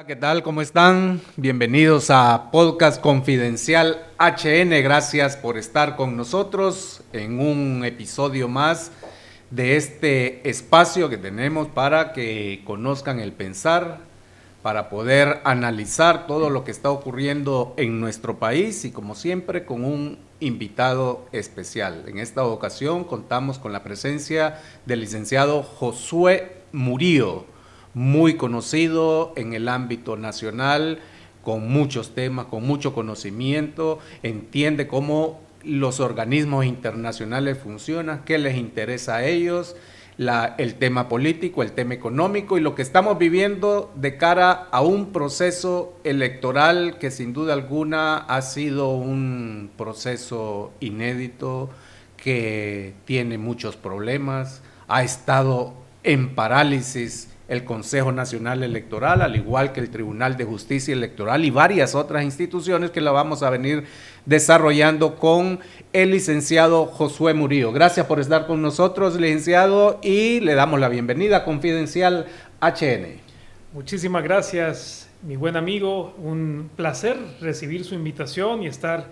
¿Qué tal? ¿Cómo están? Bienvenidos a Podcast Confidencial HN. Gracias por estar con nosotros en un episodio más de este espacio que tenemos para que conozcan el pensar, para poder analizar todo lo que está ocurriendo en nuestro país y como siempre con un invitado especial. En esta ocasión contamos con la presencia del licenciado Josué Murillo, muy conocido en el ámbito nacional, con muchos temas, con mucho conocimiento, entiende cómo los organismos internacionales funcionan, qué les interesa a ellos, el tema político, el tema económico y lo que estamos viviendo de cara a un proceso electoral que sin duda alguna ha sido un proceso inédito, que tiene muchos problemas, ha estado en parálisis el Consejo Nacional Electoral, al igual que el Tribunal de Justicia Electoral y varias otras instituciones que la vamos a venir desarrollando con el licenciado Josué Murillo. Gracias por estar con nosotros, licenciado, y le damos la bienvenida a Confidencial HN. Muchísimas gracias, mi buen amigo. Un placer recibir su invitación y estar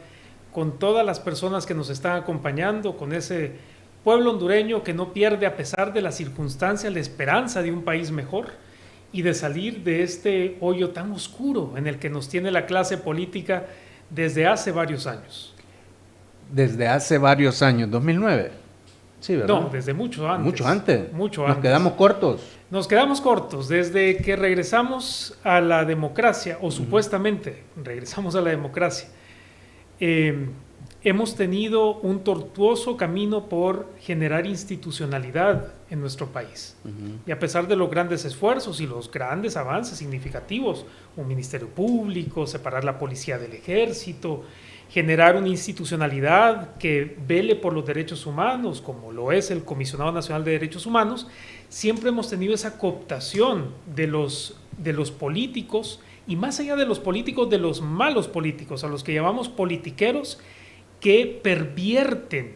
con todas las personas que nos están acompañando, con ese pueblo hondureño que no pierde, a pesar de las circunstancias, la esperanza de un país mejor y de salir de este hoyo tan oscuro en el que nos tiene la clase política desde hace varios años. Desde hace varios años, 2009. Sí, ¿verdad? No, desde mucho antes. Mucho antes. Mucho Nos antes. quedamos cortos. Nos quedamos cortos desde que regresamos a la democracia, o supuestamente regresamos a la democracia. Hemos tenido un tortuoso camino por generar institucionalidad en nuestro país. Y a pesar de los grandes esfuerzos y los grandes avances significativos, un ministerio público, separar la policía del ejército, generar una institucionalidad que vele por los derechos humanos, como lo es el Comisionado Nacional de Derechos Humanos, siempre hemos tenido esa cooptación de los políticos, y más allá de los políticos, de los malos políticos, a los que llamamos politiqueros, que pervierten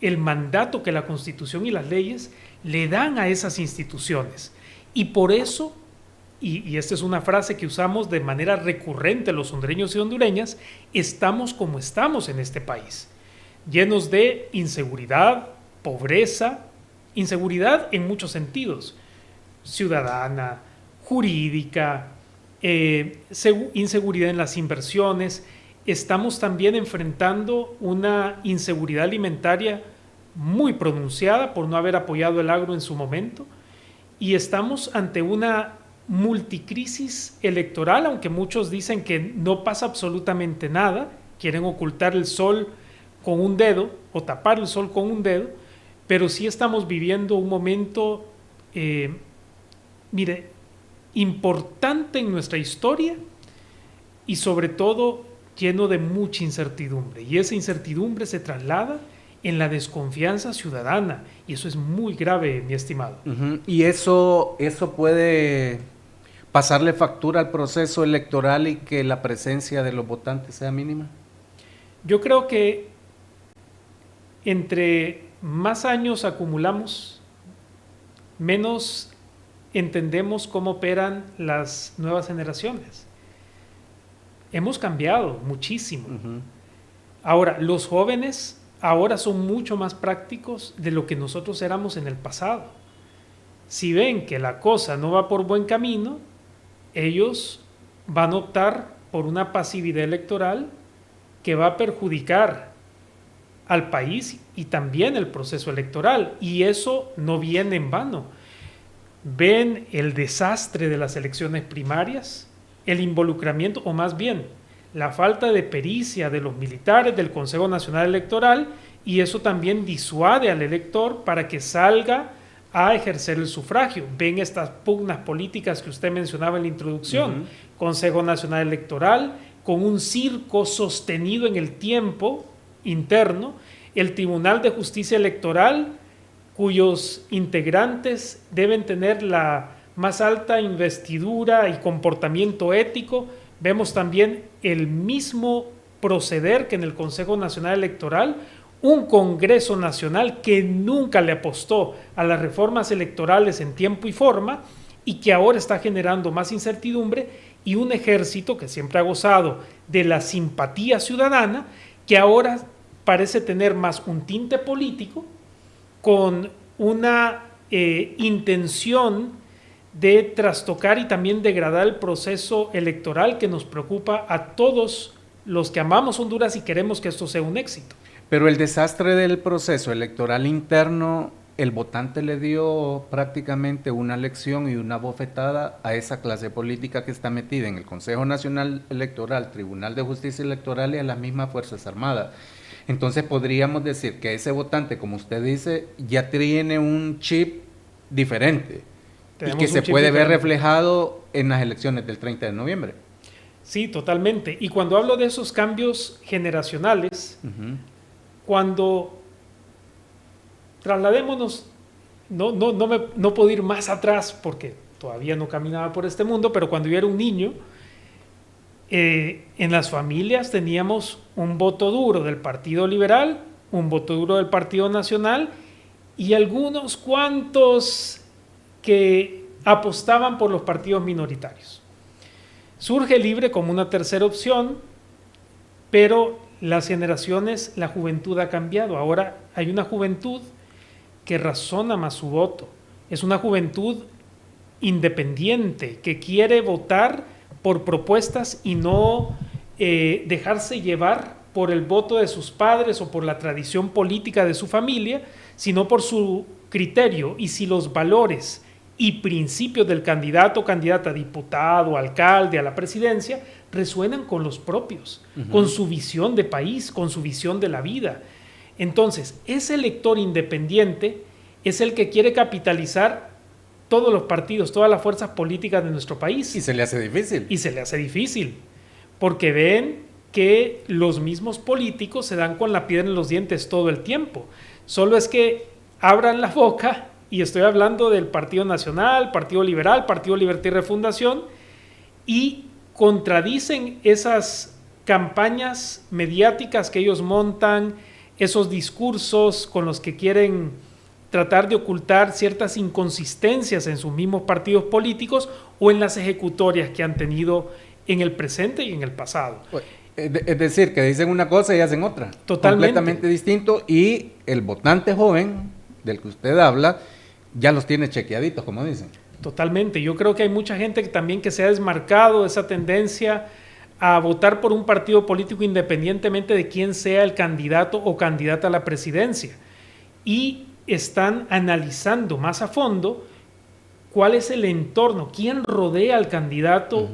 el mandato que la Constitución y las leyes le dan a esas instituciones. Y por eso, y esta es una frase que usamos de manera recurrente los hondureños y hondureñas, estamos como estamos en este país, llenos de inseguridad, pobreza, inseguridad en muchos sentidos, ciudadana, jurídica, inseguridad en las inversiones. Estamos también enfrentando una inseguridad alimentaria muy pronunciada por no haber apoyado el agro en su momento, y estamos ante una multicrisis electoral, aunque muchos dicen que no pasa absolutamente nada, quieren ocultar el sol con un dedo o tapar el sol con un dedo, pero sí estamos viviendo un momento, importante en nuestra historia y sobre todo lleno de mucha incertidumbre, y esa incertidumbre se traslada en la desconfianza ciudadana, y eso es muy grave, mi estimado. Y eso puede pasarle factura al proceso electoral y que la presencia de los votantes sea mínima. Yo creo que entre más años acumulamos, menos entendemos cómo operan las nuevas generaciones. Hemos cambiado muchísimo. Ahora, los jóvenes ahora son mucho más prácticos de lo que nosotros éramos en el pasado. Si ven que la cosa no va por buen camino, ellos van a optar por una pasividad electoral que va a perjudicar al país y también el proceso electoral. Y eso no viene en vano. Ven el desastre de las elecciones primarias, el involucramiento, o más bien, la falta de pericia de los militares del Consejo Nacional Electoral, y eso también disuade al elector para que salga a ejercer el sufragio. Ven estas pugnas políticas que usted mencionaba en la introducción, Consejo Nacional Electoral, con un circo sostenido en el tiempo interno, el Tribunal de Justicia Electoral, cuyos integrantes deben tener la más alta investidura y comportamiento ético. Vemos también el mismo proceder que en el Consejo Nacional Electoral, un Congreso Nacional que nunca le apostó a las reformas electorales en tiempo y forma y que ahora está generando más incertidumbre y un ejército que siempre ha gozado de la simpatía ciudadana, que ahora parece tener más un tinte político con una intención de trastocar y también degradar el proceso electoral que nos preocupa a todos los que amamos Honduras y queremos que esto sea un éxito. Pero el desastre del proceso electoral interno, el votante le dio prácticamente una lección y una bofetada a esa clase política que está metida en el Consejo Nacional Electoral, Tribunal de Justicia Electoral y a las mismas Fuerzas Armadas. Entonces podríamos decir que ese votante, como usted dice, ya tiene un chip diferente y que se puede ver reflejado en las elecciones del 30 de noviembre. Sí, totalmente. Y cuando hablo de esos cambios generacionales, cuando trasladémonos, no puedo ir más atrás porque todavía no caminaba por este mundo, pero cuando yo era un niño, en las familias teníamos un voto duro del Partido Liberal, un voto duro del Partido Nacional y algunos cuantos que apostaban por los partidos minoritarios. Surge Libre como una tercera opción, pero las generaciones, la juventud ha cambiado. Ahora hay una juventud que razona más su voto. Es una juventud independiente que quiere votar por propuestas y no dejarse llevar por el voto de sus padres o por la tradición política de su familia, sino por su criterio. Y si los valores y principios del candidato o candidata, diputado, alcalde, a la presidencia, resuenan con los propios, con su visión de país, con su visión de la vida. Entonces, ese elector independiente es el que quiere capitalizar todos los partidos, todas las fuerzas políticas de nuestro país. Y se le hace difícil. Y se le hace difícil, porque ven que los mismos políticos se dan con la piedra en los dientes todo el tiempo. Solo es que abran la boca, y estoy hablando del Partido Nacional, Partido Liberal, Partido Libertad y Refundación, y contradicen esas campañas mediáticas que ellos montan, esos discursos con los que quieren tratar de ocultar ciertas inconsistencias en sus mismos partidos políticos o en las ejecutorias que han tenido en el presente y en el pasado. Es decir, que dicen una cosa y hacen otra. Totalmente. Completamente distinto, y el votante joven del que usted habla ya los tiene chequeaditos, como dicen. Totalmente. Yo creo que hay mucha gente que también que se ha desmarcado esa tendencia a votar por un partido político independientemente de quién sea el candidato o candidata a la presidencia. Y están analizando más a fondo cuál es el entorno, quién rodea al candidato,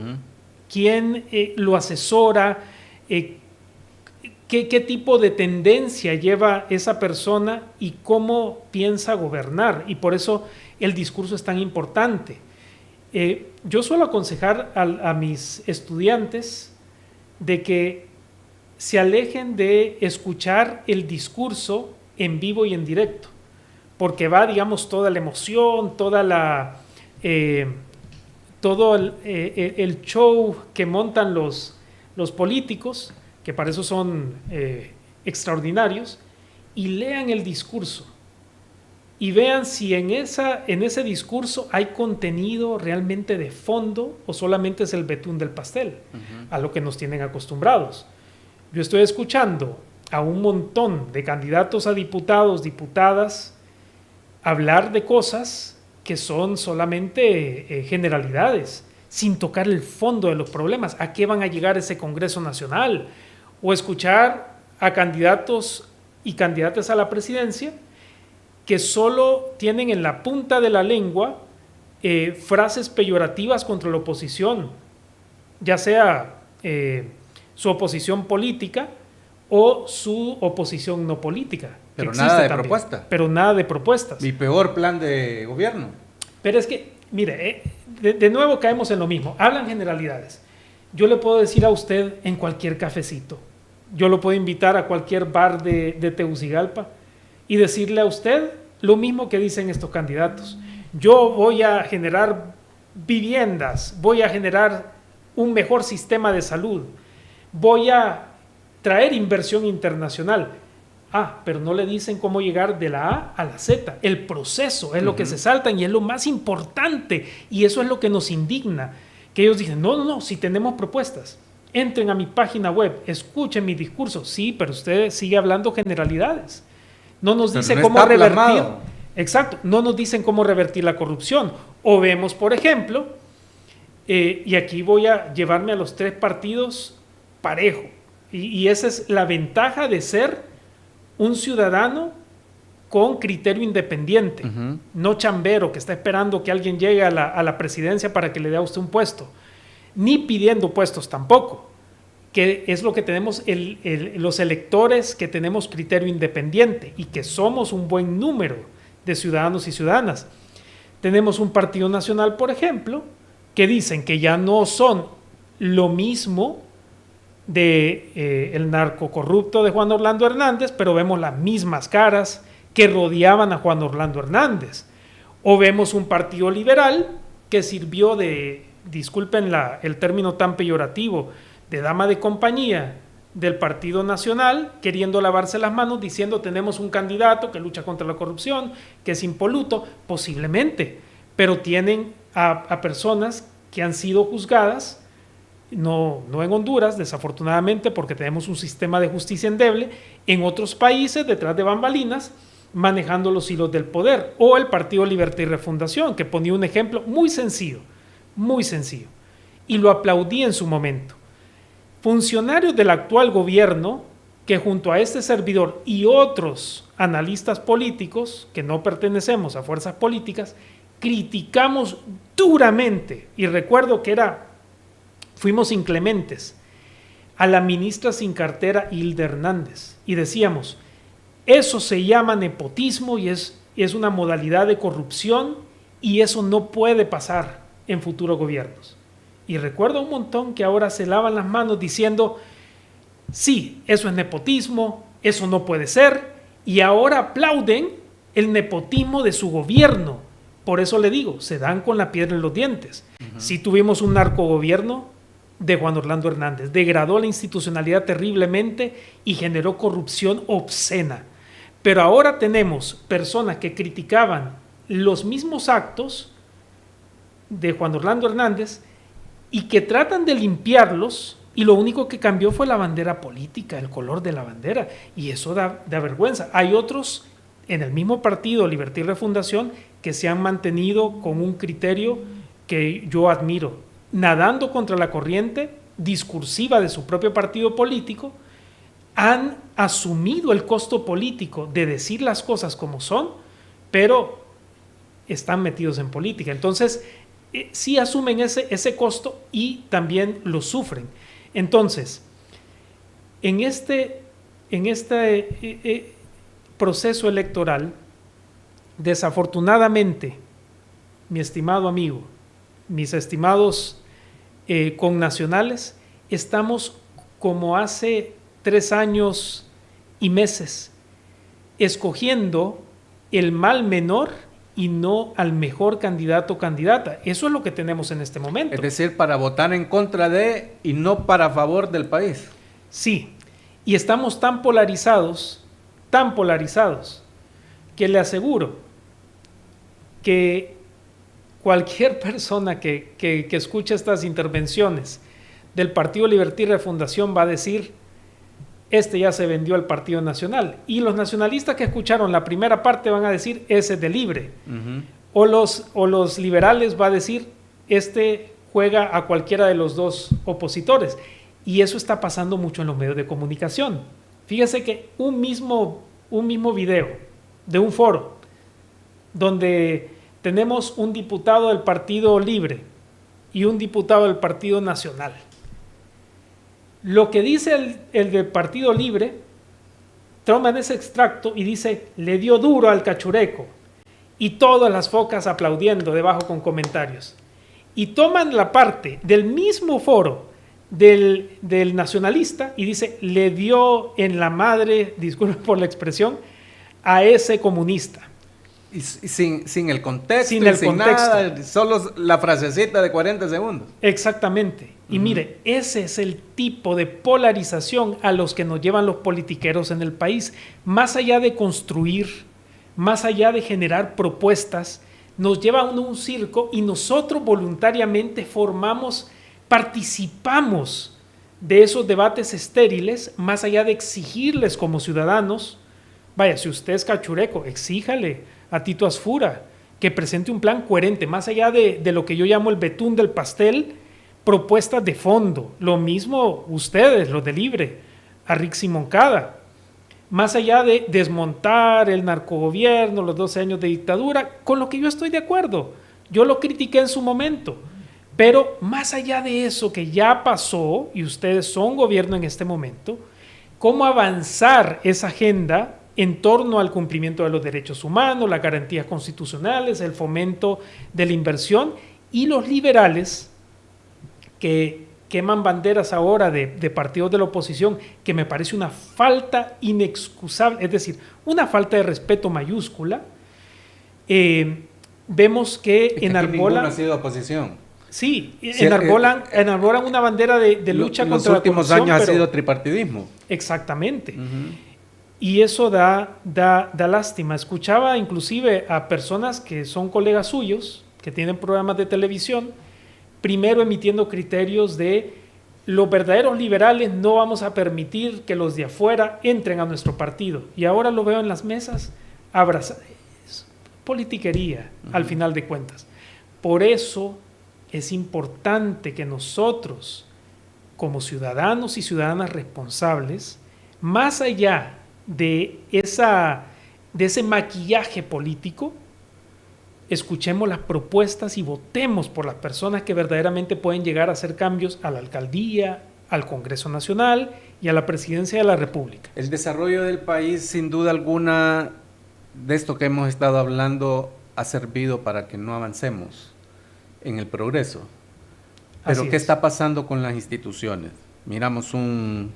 quién lo asesora, qué tipo de tendencia lleva esa persona y cómo piensa gobernar. Y por eso el discurso es tan importante. Yo suelo aconsejar a mis estudiantes de que se alejen de escuchar el discurso en vivo y en directo, porque va, digamos, toda la emoción, todo el show que montan los políticos, que para eso son extraordinarios, y lean el discurso y vean si en ese discurso hay contenido realmente de fondo o solamente es el betún del pastel, a lo que nos tienen acostumbrados. Yo estoy escuchando a un montón de candidatos a diputados, diputadas, hablar de cosas que son solamente generalidades, sin tocar el fondo de los problemas. ¿A qué van a llegar ese Congreso Nacional? O escuchar a candidatos y candidatas a la presidencia que solo tienen en la punta de la lengua frases peyorativas contra la oposición, ya sea su oposición política o su oposición no política. Pero nada de propuesta. Pero nada de propuestas. Mi peor plan de gobierno. Pero es que, mire, de nuevo caemos en lo mismo. Hablan generalidades. Yo le puedo decir a usted en cualquier cafecito, yo lo puedo invitar a cualquier bar de Tegucigalpa y decirle a usted lo mismo que dicen estos candidatos. Yo voy a generar viviendas, voy a generar un mejor sistema de salud, voy a traer inversión internacional. Pero no le dicen cómo llegar de la A a la Z. El proceso es lo que se saltan y es lo más importante, y eso es lo que nos indigna, que ellos dicen, no, si tenemos propuestas, entren a mi página web, escuchen mi discurso. Sí, pero usted sigue hablando generalidades. No nos dice cómo revertir. Exacto, no nos dicen cómo revertir la corrupción. O vemos, por ejemplo, y aquí voy a llevarme a los 3 partidos parejo. Y esa es la ventaja de ser un ciudadano con criterio independiente, no chambero que está esperando que alguien llegue a la presidencia para que le dé a usted un puesto, ni pidiendo puestos tampoco, que es lo que tenemos los electores que tenemos criterio independiente y que somos un buen número de ciudadanos y ciudadanas. Tenemos un partido nacional, por ejemplo, que dicen que ya no son lo mismo de el narco corrupto de Juan Orlando Hernández, pero vemos las mismas caras que rodeaban a Juan Orlando Hernández. O vemos un partido liberal que sirvió de, disculpen el término tan peyorativo, de dama de compañía del Partido Nacional, queriendo lavarse las manos, diciendo tenemos un candidato que lucha contra la corrupción, que es impoluto, posiblemente, pero tienen a personas que han sido juzgadas, no en Honduras, desafortunadamente, porque tenemos un sistema de justicia endeble, en otros países, detrás de bambalinas, manejando los hilos del poder, o el Partido Libertad y Refundación, que ponía un ejemplo muy sencillo, y lo aplaudí en su momento. Funcionarios del actual gobierno, que junto a este servidor y otros analistas políticos, que no pertenecemos a fuerzas políticas, criticamos duramente, y recuerdo que fuimos inclementes, a la ministra sin cartera Hilda Hernández, y decíamos, eso se llama nepotismo y es una modalidad de corrupción y eso no puede pasar en futuros gobiernos. Y recuerdo un montón que ahora se lavan las manos diciendo, sí, eso es nepotismo, eso no puede ser, y ahora aplauden el nepotismo de su gobierno. Por eso le digo, se dan con la piedra en los dientes. Sí tuvimos un narcogobierno de Juan Orlando Hernández, degradó la institucionalidad terriblemente y generó corrupción obscena. Pero ahora tenemos personas que criticaban los mismos actos de Juan Orlando Hernández y que tratan de limpiarlos, y lo único que cambió fue la bandera política, el color de la bandera, y eso da vergüenza. Hay otros en el mismo partido, Libertad y Refundación, que se han mantenido con un criterio que yo admiro, nadando contra la corriente discursiva de su propio partido político, han asumido el costo político de decir las cosas como son, pero están metidos en política. Entonces, sí asumen ese costo y también lo sufren. Entonces, en este proceso electoral, desafortunadamente, mi estimado amigo, mis estimados connacionales, estamos como hace 3 años y meses, escogiendo el mal menor y no al mejor candidato o candidata. Eso es lo que tenemos en este momento. Es decir, para votar en contra de y no para favor del país. Sí, y estamos tan polarizados, que le aseguro que cualquier persona que escuche estas intervenciones del Partido Libertad y Refundación va a decir, este ya se vendió al Partido Nacional. Y los nacionalistas que escucharon la primera parte van a decir, ese es de Libre. O los liberales va a decir, este juega a cualquiera de los dos opositores. Y eso está pasando mucho en los medios de comunicación. Fíjese que un mismo video de un foro donde tenemos un diputado del Partido Libre y un diputado del Partido Nacional. Lo que dice el del Partido Libre, toman ese extracto y dice, le dio duro al cachureco, y todas las focas aplaudiendo debajo con comentarios. Y toman la parte del mismo foro del nacionalista y dice, le dio en la madre, disculpen por la expresión, a ese comunista. Y sin el contexto, sin el contexto. Nada, solo la frasecita de 40 segundos. Exactamente. Y mire, ese es el tipo de polarización a los que nos llevan los politiqueros en el país. Más allá de construir, más allá de generar propuestas, nos lleva a un circo y nosotros voluntariamente participamos de esos debates estériles, más allá de exigirles como ciudadanos. Vaya, si usted es cachureco, exíjale a Tito Asfura que presente un plan coherente, más allá de lo que yo llamo el betún del pastel, propuestas de fondo. Lo mismo ustedes, los de Libre, a Rixi Moncada. Más allá de desmontar el narcogobierno, los 12 años de dictadura, con lo que yo estoy de acuerdo. Yo lo critiqué en su momento. Pero más allá de eso que ya pasó, y ustedes son gobierno en este momento, ¿cómo avanzar esa agenda en torno al cumplimiento de los derechos humanos, las garantías constitucionales, el fomento de la inversión? Y los liberales que queman banderas ahora de partidos de la oposición, que me parece una falta inexcusable, es decir, una falta de respeto mayúscula. Vemos que enarbolan... ha sido oposición. Sí, enarbolan una bandera de lucha contra la corrupción. Los últimos años ha sido tripartidismo. Exactamente. Y eso da lástima. Escuchaba inclusive a personas que son colegas suyos, que tienen programas de televisión, primero emitiendo criterios de los verdaderos liberales no vamos a permitir que los de afuera entren a nuestro partido. Y ahora lo veo en las mesas abrazados. Politiquería, al final de cuentas. Por eso es importante que nosotros, como ciudadanos y ciudadanas responsables, más allá de ese maquillaje político, escuchemos las propuestas y votemos por las personas que verdaderamente pueden llegar a hacer cambios a la alcaldía, al Congreso Nacional y a la Presidencia de la República. El desarrollo del país, sin duda alguna, de esto que hemos estado hablando, ha servido para que no avancemos en el progreso. Pero ¿qué está pasando con las instituciones? Miramos un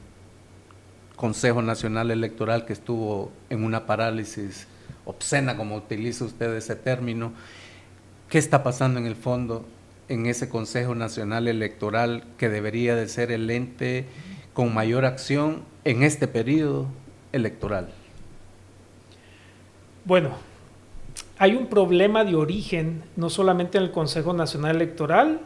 Consejo Nacional Electoral que estuvo en una parálisis obscena, como utiliza usted ese término. ¿Qué está pasando en el fondo en ese Consejo Nacional Electoral que debería de ser el ente con mayor acción en este periodo electoral? Bueno, hay un problema de origen, no solamente en el Consejo Nacional Electoral,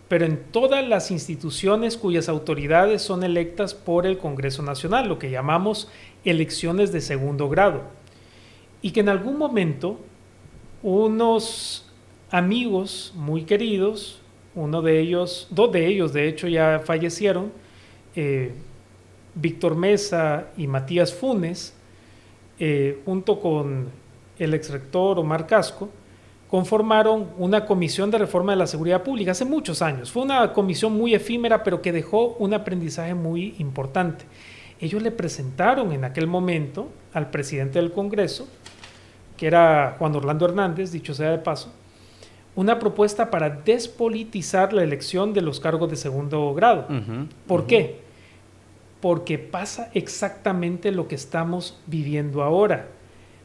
pero en todas las instituciones cuyas autoridades son electas por el Congreso Nacional, lo que llamamos elecciones de segundo grado. Y que en algún momento unos amigos muy queridos, dos de ellos de hecho ya fallecieron, Víctor Mesa y Matías Funes, junto con el exrector Omar Casco, conformaron una comisión de reforma de la seguridad pública hace muchos años. Fue una comisión muy efímera, pero que dejó un aprendizaje muy importante. Ellos le presentaron en aquel momento al presidente del Congreso, que era Juan Orlando Hernández, dicho sea de paso, una propuesta para despolitizar la elección de los cargos de segundo grado. ¿Por qué? Porque pasa exactamente lo que estamos viviendo ahora.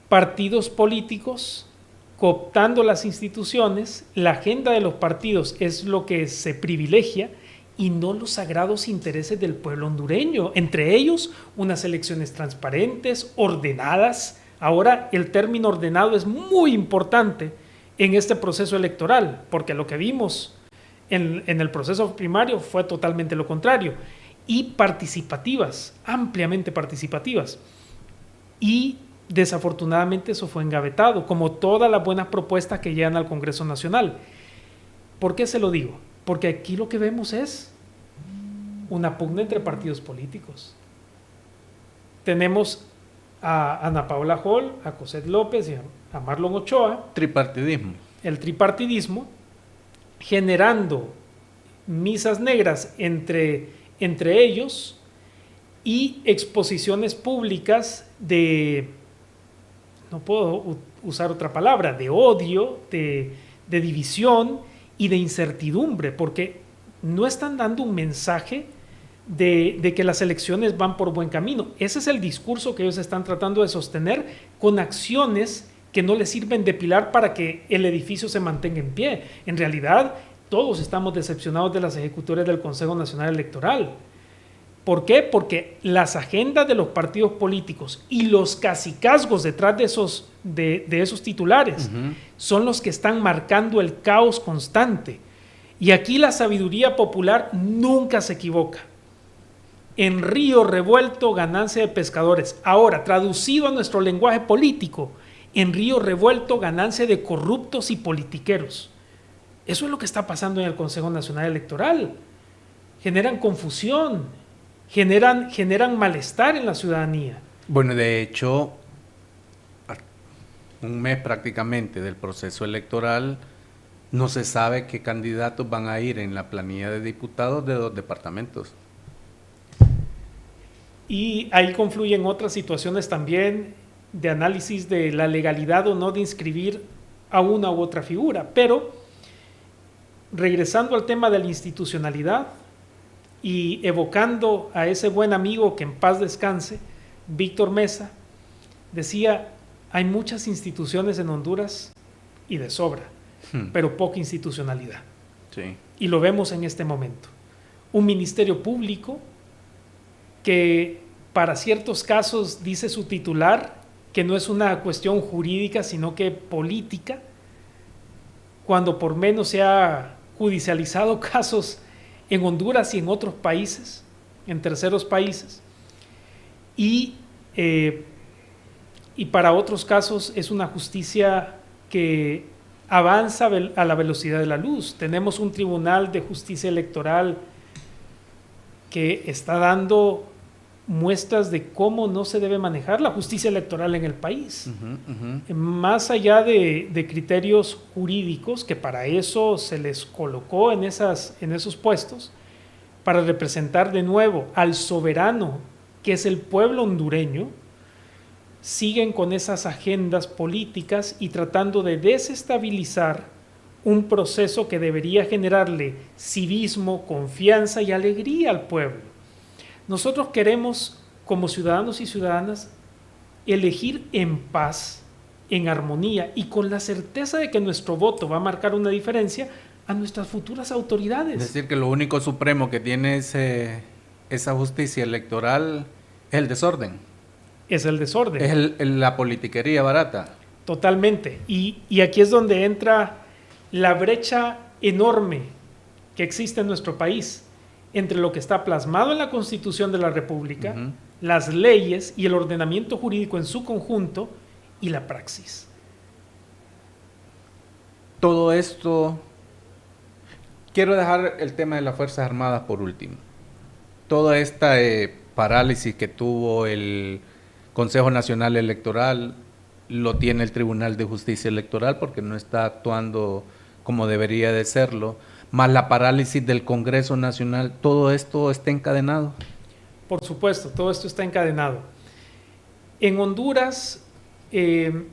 Partidos políticos cooptando las instituciones, la agenda de los partidos es lo que se privilegia y no los sagrados intereses del pueblo hondureño. Entre ellos, unas elecciones transparentes, ordenadas. Ahora el término ordenado es muy importante en este proceso electoral, porque lo que vimos en el proceso primario fue totalmente lo contrario. Y participativas, ampliamente participativas. Y desafortunadamente eso fue engavetado, como todas las buenas propuestas que llegan al Congreso Nacional. ¿Por qué se lo digo? Porque aquí lo que vemos es una pugna entre partidos políticos. Tenemos a Ana Paula Hall, a Cosette López y a Marlon Ochoa. Tripartidismo. El tripartidismo, generando misas negras entre ellos y exposiciones públicas de, no puedo usar otra palabra, de odio, de división y de incertidumbre, porque no están dando un mensaje de que las elecciones van por buen camino. Ese es el discurso que ellos están tratando de sostener con acciones que no les sirven de pilar para que el edificio se mantenga en pie. En realidad, todos estamos decepcionados de las ejecutorias del Consejo Nacional Electoral. ¿Por qué? Porque las agendas de los partidos políticos y los cacicazgos detrás de esos titulares son los que están marcando el caos constante. Y aquí la sabiduría popular nunca se equivoca. En río revuelto, ganancia de pescadores. Ahora, traducido a nuestro lenguaje político, en río revuelto, ganancia de corruptos y politiqueros. Eso es lo que está pasando en el Consejo Nacional Electoral. Generan confusión, generan malestar en la ciudadanía. Bueno, de hecho, un mes prácticamente del proceso electoral, no se sabe qué candidatos van a ir en la planilla de diputados de 2 departamentos. Y ahí confluyen otras situaciones también de análisis de la legalidad o no de inscribir a una u otra figura. Pero, regresando al tema de la institucionalidad y evocando a ese buen amigo que en paz descanse, Víctor Mesa, decía, hay muchas instituciones en Honduras y de sobra, pero poca institucionalidad. Sí. Y lo vemos en este momento. Un ministerio público que para ciertos casos dice su titular que no es una cuestión jurídica, sino que política, cuando por menos se ha judicializado casos en Honduras y en otros países, en terceros países, y para otros casos es una justicia que avanza a la velocidad de la luz. Tenemos un Tribunal de Justicia Electoral que está dando muestras de cómo no se debe manejar la justicia electoral en el país. Más allá de criterios jurídicos, que para eso se les colocó en esos puestos, para representar de nuevo al soberano, que es el pueblo hondureño, siguen con esas agendas políticas y tratando de desestabilizar un proceso que debería generarle civismo, confianza y alegría al pueblo. Nosotros queremos, como ciudadanos y ciudadanas, elegir en paz, en armonía y con la certeza de que nuestro voto va a marcar una diferencia a nuestras futuras autoridades. Es decir, que lo único supremo que tiene esa justicia electoral es el desorden. Es el desorden. Es la politiquería barata. Totalmente. Y aquí es donde entra la brecha enorme que existe en nuestro país entre lo que está plasmado en la Constitución de la República, las leyes y el ordenamiento jurídico en su conjunto y la praxis. Todo esto, quiero dejar el tema de las Fuerzas Armadas por último. Toda esta parálisis que tuvo el Consejo Nacional Electoral lo tiene el Tribunal de Justicia Electoral porque no está actuando como debería de serlo, más la parálisis del Congreso Nacional, todo esto está encadenado. Por supuesto, todo esto está encadenado. En Honduras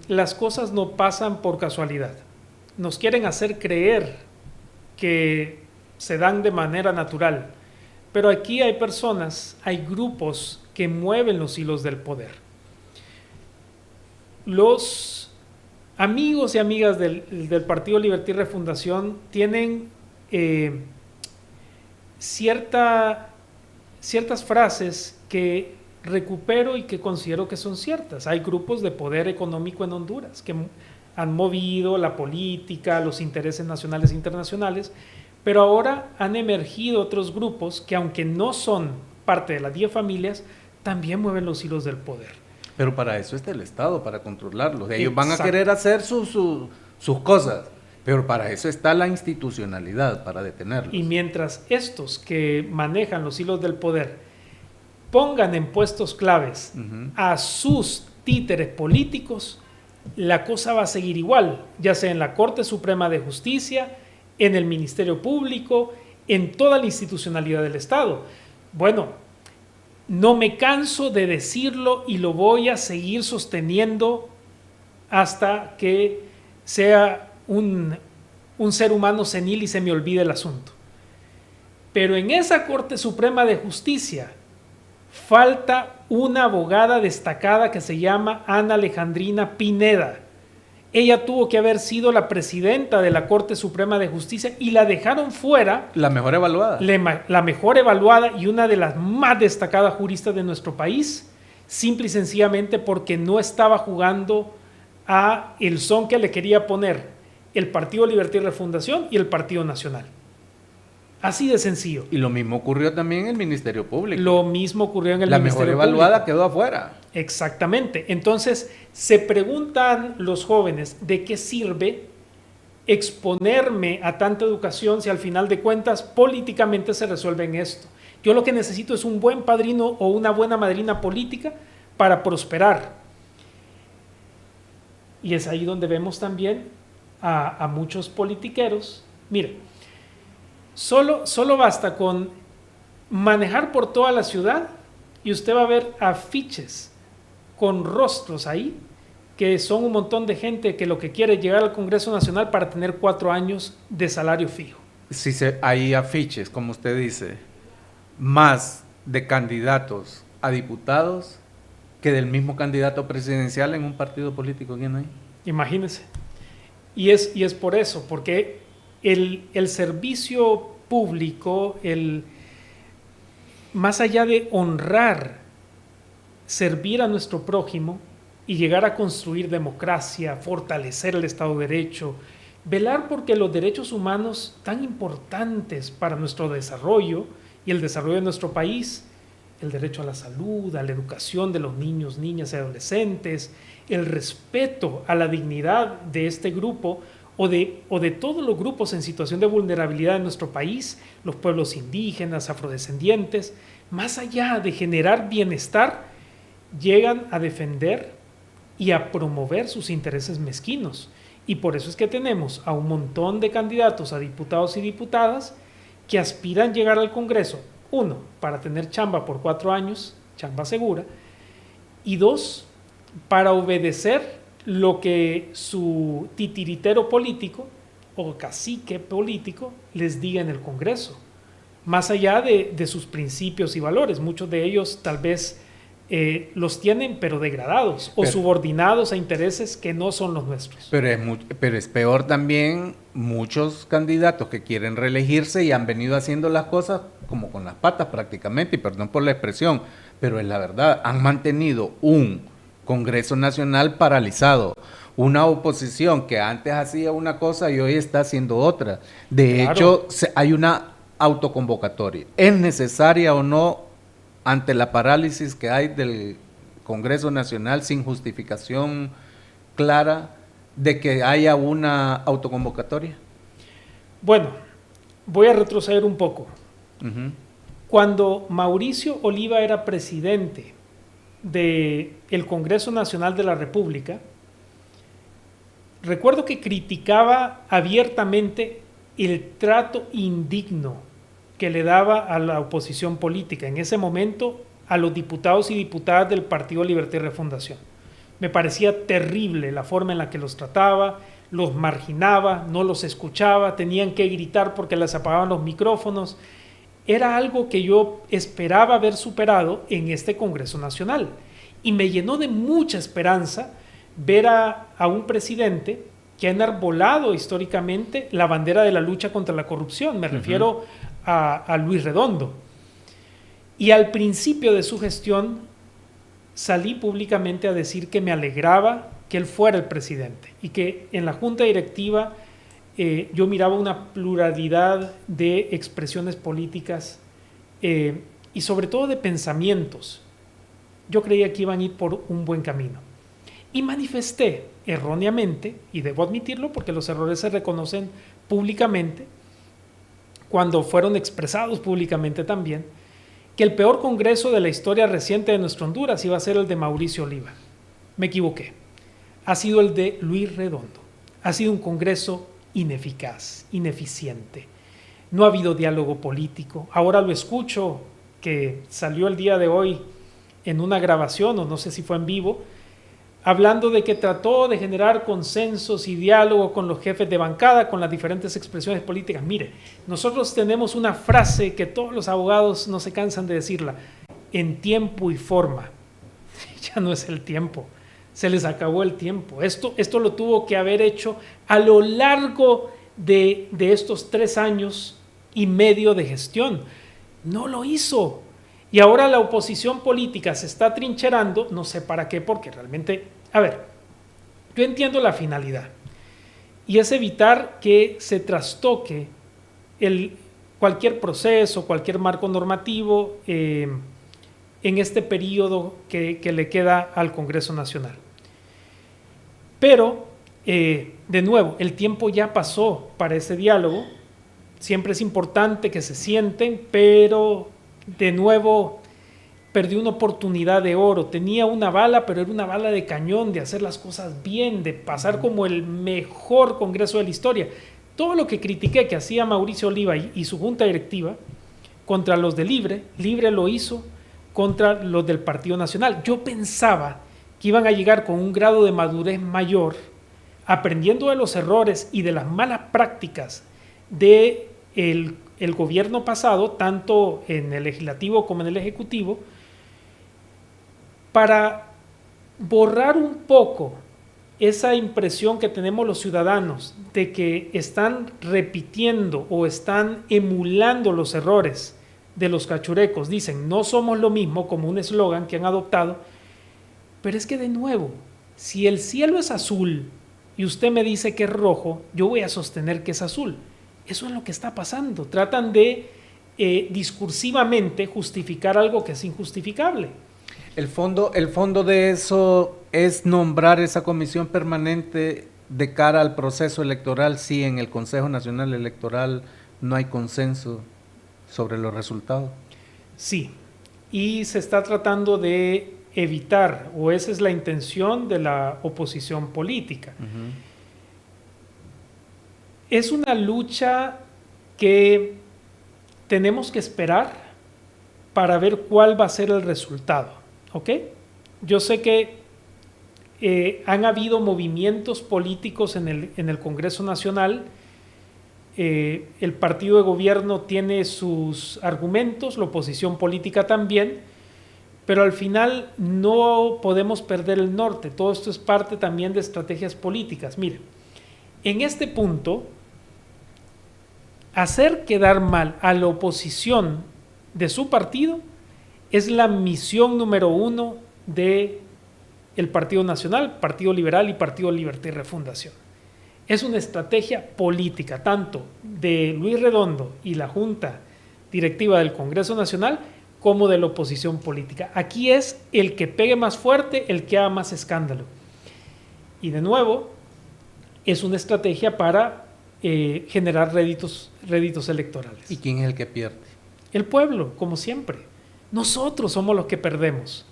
las cosas no pasan por casualidad. Nos quieren hacer creer que se dan de manera natural, pero aquí hay personas, hay grupos que mueven los hilos del poder. Los amigos y amigas del Partido Libertad y Refundación tienen ciertas frases que recupero y que considero que son ciertas. Hay grupos de poder económico en Honduras que han movido la política, los intereses nacionales e internacionales, pero ahora han emergido otros grupos que, aunque no son parte de las 10 familias, también mueven los hilos del poder. Pero para eso está el Estado, para controlarlos. Ellos van a querer hacer sus cosas, pero para eso está la institucionalidad, para detenerlos. Y mientras estos que manejan los hilos del poder pongan en puestos claves a sus títeres políticos, la cosa va a seguir igual, ya sea en la Corte Suprema de Justicia, en el Ministerio Público, en toda la institucionalidad del Estado. Bueno, no me canso de decirlo y lo voy a seguir sosteniendo hasta que sea un ser humano senil y se me olvide el asunto. Pero en esa Corte Suprema de Justicia falta una abogada destacada que se llama Ana Alejandrina Pineda. Ella tuvo que haber sido la presidenta de la Corte Suprema de Justicia y la dejaron fuera. La mejor evaluada. La mejor evaluada y una de las más destacadas juristas de nuestro país, simple y sencillamente porque no estaba jugando a el son que le quería poner el Partido Libertad y Refundación y el Partido Nacional. Así de sencillo. Y lo mismo ocurrió también en el Ministerio Público. Lo mismo ocurrió en el La Ministerio mejor evaluada Público. quedó afuera. Exactamente. Entonces, se preguntan los jóvenes, ¿de qué sirve exponerme a tanta educación si al final de cuentas políticamente se resuelve en esto? Yo lo que necesito es un buen padrino o una buena madrina política para prosperar. Y es ahí donde vemos también a muchos politiqueros. Mire, solo basta con manejar por toda la ciudad y usted va a ver afiches con rostros ahí que son un montón de gente que lo que quiere es llegar al Congreso Nacional para tener 4 años de salario fijo. Si hay afiches, como usted dice, más de candidatos a diputados que del mismo candidato presidencial en un partido político, ¿quién hay? Imagínense. Y es por eso, porque el servicio público, más allá de honrar, servir a nuestro prójimo y llegar a construir democracia, fortalecer el Estado de Derecho, velar porque los derechos humanos tan importantes para nuestro desarrollo y el desarrollo de nuestro país, el derecho a la salud, a la educación de los niños, niñas y adolescentes, el respeto a la dignidad de este grupo o de todos los grupos en situación de vulnerabilidad en nuestro país, los pueblos indígenas, afrodescendientes, más allá de generar bienestar, llegan a defender y a promover sus intereses mezquinos. Y por eso es que tenemos a un montón de candidatos a diputados y diputadas que aspiran llegar al Congreso, 1, para tener chamba por 4 años, chamba segura, y 2, para obedecer lo que su titiritero político o cacique político les diga en el Congreso, más allá de sus principios y valores. Muchos de ellos tal vez los tienen pero degradados o subordinados a intereses que no son los nuestros. Pero es peor también muchos candidatos que quieren reelegirse y han venido haciendo las cosas como con las patas prácticamente, y perdón por la expresión, pero es la verdad, han mantenido un Congreso Nacional paralizado, una oposición que antes hacía una cosa y hoy está haciendo otra. De hecho, hay una autoconvocatoria. ¿Es necesaria o no ante la parálisis que hay del Congreso Nacional sin justificación clara de que haya una autoconvocatoria? Bueno, voy a retroceder un poco. Cuando Mauricio Oliva era presidente del Congreso Nacional de la República, recuerdo que criticaba abiertamente el trato indigno que le daba a la oposición política, en ese momento a los diputados y diputadas del Partido Libertad y Refundación. Me parecía terrible la forma en la que los trataba, los marginaba, no los escuchaba, tenían que gritar porque les apagaban los micrófonos. Era algo que yo esperaba haber superado en este Congreso Nacional. Y me llenó de mucha esperanza ver a un presidente que ha enarbolado históricamente la bandera de la lucha contra la corrupción. Me refiero a Luis Redondo. Y al principio de su gestión salí públicamente a decir que me alegraba que él fuera el presidente y que en la junta directiva yo miraba una pluralidad de expresiones políticas y sobre todo de pensamientos. Yo creía que iban a ir por un buen camino. Y manifesté erróneamente, y debo admitirlo porque los errores se reconocen públicamente, cuando fueron expresados públicamente también, que el peor congreso de la historia reciente de nuestra Honduras iba a ser el de Mauricio Oliva. Me equivoqué. Ha sido el de Luis Redondo. Ha sido un congreso ineficaz, ineficiente. No ha habido diálogo político. Ahora lo escucho, que salió el día de hoy en una grabación, o no sé si fue en vivo, hablando de que trató de generar consensos y diálogo con los jefes de bancada, con las diferentes expresiones políticas. Mire, nosotros tenemos una frase que todos los abogados no se cansan de decirla: en tiempo y forma. Ya no es el tiempo. se les acabó el tiempo. Esto lo tuvo que haber hecho a lo largo de estos 3 años y medio de gestión. No lo hizo. Y ahora la oposición política se está trincherando, no sé para qué, porque realmente, a ver, yo entiendo la finalidad, y es evitar que se trastoque cualquier proceso, cualquier marco normativo en este periodo que le queda al Congreso Nacional. Pero, de nuevo, el tiempo ya pasó para ese diálogo. Siempre es importante que se sienten, pero de nuevo perdió una oportunidad de oro. Tenía una bala, pero era una bala de cañón, de hacer las cosas bien, de pasar como el mejor Congreso de la historia. Todo lo que critiqué que hacía Mauricio Oliva y su junta directiva contra los de Libre lo hizo contra los del Partido Nacional. Yo pensaba que iban a llegar con un grado de madurez mayor, aprendiendo de los errores y de las malas prácticas de el gobierno pasado, tanto en el legislativo como en el ejecutivo, para borrar un poco esa impresión que tenemos los ciudadanos de que están repitiendo o están emulando los errores de los cachurecos. Dicen, no somos lo mismo, como un eslogan que han adoptado, pero es que de nuevo, si el cielo es azul y usted me dice que es rojo, yo voy a sostener que es azul. Eso es lo que está pasando. Tratan de discursivamente justificar algo que es injustificable. El fondo de eso es nombrar esa comisión permanente de cara al proceso electoral si en el Consejo Nacional Electoral no hay consenso sobre los resultados. Sí, y se está tratando de evitar, o esa es la intención de la oposición política. Uh-huh. Es una lucha que tenemos que esperar para ver cuál va a ser el resultado, ¿ok? Yo sé que han habido movimientos políticos en el Congreso Nacional. El partido de gobierno tiene sus argumentos, la oposición política también, pero al final no podemos perder el norte. Todo esto es parte también de estrategias políticas. Mire, en este punto, hacer quedar mal a la oposición de su partido es la misión número 1 del Partido Nacional, Partido Liberal y Partido Libertad y Refundación. Es una estrategia política, tanto de Luis Redondo y la Junta Directiva del Congreso Nacional, como de la oposición política. Aquí es el que pegue más fuerte, el que haga más escándalo. Y de nuevo, es una estrategia para generar réditos electorales. ¿Y quién es el que pierde? El pueblo, como siempre. Nosotros somos los que perdemos.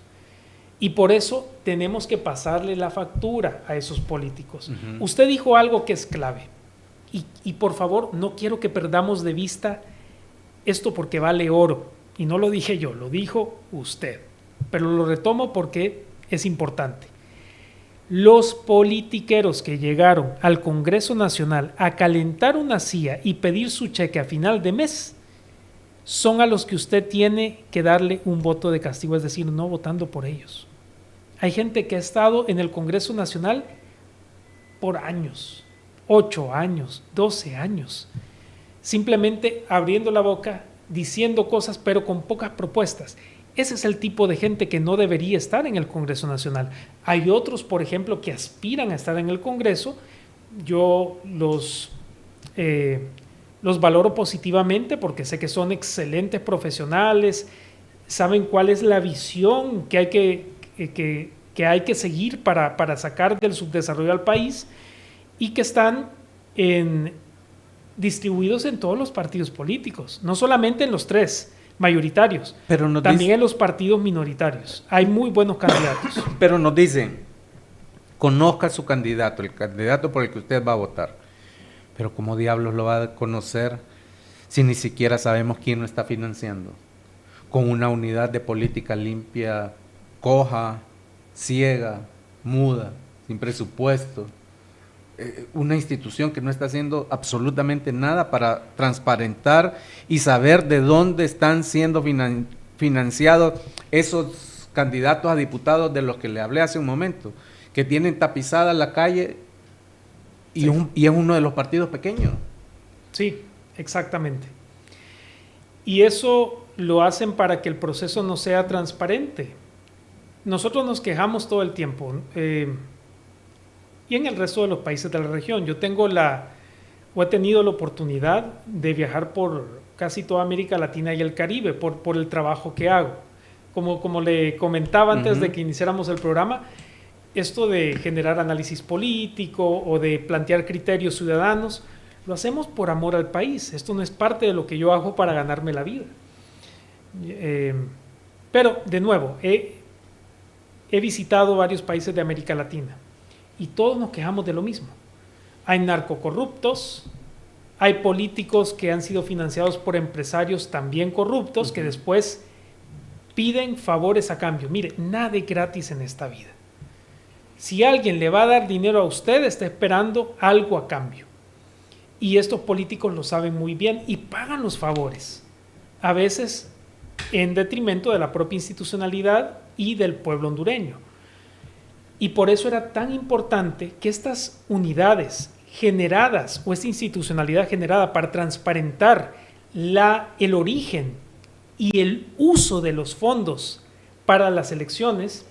Y por eso tenemos que pasarle la factura a esos políticos. Uh-huh. Usted dijo algo que es clave. Y por favor, no quiero que perdamos de vista esto porque vale oro. Y no lo dije yo, lo dijo usted. Pero lo retomo porque es importante. Los politiqueros que llegaron al Congreso Nacional a calentar una silla y pedir su cheque a final de mes son a los que usted tiene que darle un voto de castigo, es decir, no votando por ellos. Hay gente que ha estado en el Congreso Nacional por años, 8 años, 12 años, simplemente abriendo la boca, diciendo cosas, pero con pocas propuestas. Ese es el tipo de gente que no debería estar en el Congreso Nacional. Hay otros, por ejemplo, que aspiran a estar en el Congreso. Yo los valoro positivamente porque sé que son excelentes profesionales, saben cuál es la visión que hay que seguir para sacar del subdesarrollo al país, y que están distribuidos en todos los partidos políticos, no solamente en los 3 mayoritarios, pero también en los partidos minoritarios. Hay muy buenos candidatos. Pero nos dicen, conozca a su candidato, el candidato por el que usted va a votar. Pero ¿cómo diablos lo va a conocer si ni siquiera sabemos quién lo está financiando? Con una unidad de política limpia, coja, ciega, muda, sin presupuesto. Una institución que no está haciendo absolutamente nada para transparentar y saber de dónde están siendo financiados esos candidatos a diputados de los que le hablé hace un momento, que tienen tapizada la calle y, y es uno de los partidos pequeños. Sí, exactamente. Y eso lo hacen para que el proceso no sea transparente. Nosotros nos quejamos todo el tiempo, y en el resto de los países de la región. Yo he tenido la oportunidad de viajar por casi toda América Latina y el Caribe por el trabajo que hago. Como le comentaba antes de que iniciáramos el programa, esto de generar análisis político o de plantear criterios ciudadanos, lo hacemos por amor al país. Esto no es parte de lo que yo hago para ganarme la vida. Pero, de nuevo, he visitado varios países de América Latina y todos nos quejamos de lo mismo. Hay narcocorruptos, hay políticos que han sido financiados por empresarios también corruptos que después piden favores a cambio. Mire, nada es gratis en esta vida. Si alguien le va a dar dinero a usted, está esperando algo a cambio. Y estos políticos lo saben muy bien y pagan los favores, a veces en detrimento de la propia institucionalidad y del pueblo hondureño. Y por eso era tan importante que estas unidades generadas o esta institucionalidad generada para transparentar el origen y el uso de los fondos para las elecciones